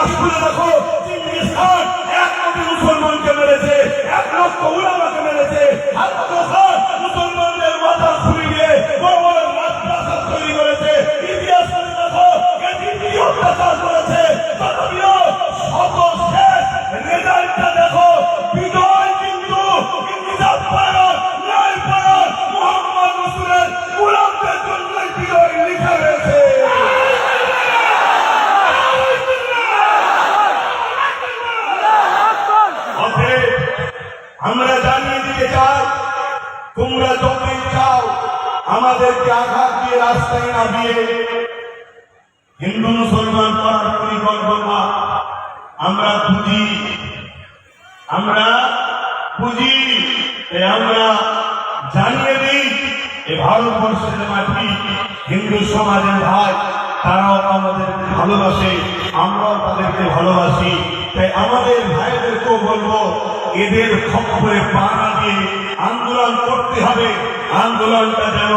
ইতিহাস খুলে দেখো, চিঙ্গিস খান 1 কোটি মুসলমানকে মেরেছে, 1 লক্ষ উলামাকে মেরেছে, হাজার খান মুসলমানদের মাথা খুলিয়ে বড় বড় মাদ্রাসা তৈরি করেছে। ইতিহাস খুলে দেখো, কি অত্যাচার করেছে। তথাপিও সর্বশেষ রেজাল্টটা দেখো, বিজয় কিন্তু ইনকিলাব পরায়ণ, ন্যায় পরায়ণ মুহাম্মদ রাসূলের গোলামদের জন্যই বিজয় লিখে রয়েছে। আমরা জানিয়ে দিতে চাই, তোমরা যতই চাও আমাদেরকে আঘাত দিয়ে রাস্তায় নামিয়ে হিন্দু মুসলমান করার পরিকল্পনা আমরা বুঝি, আমরা জানিয়ে দিই, এ ভারতবর্ষের মাটি হিন্দু সমাজের ভাই, তারাও আমাদের ভালোবাসে, আমরাও তাদেরকে ভালোবাসি। তাই আমাদের ভাইদেরকেও বলবো, এদের খপ্পরে পা না দিয়ে আন্দোলন করতে হবে। আন্দোলনটা যেন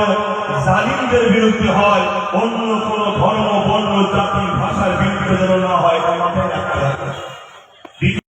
জালিমদের বিরুদ্ধে হয়, অন্য কোনো ধর্ম, বর্ণ, জাতি, ভাষার বিরুদ্ধে যেন না হয়।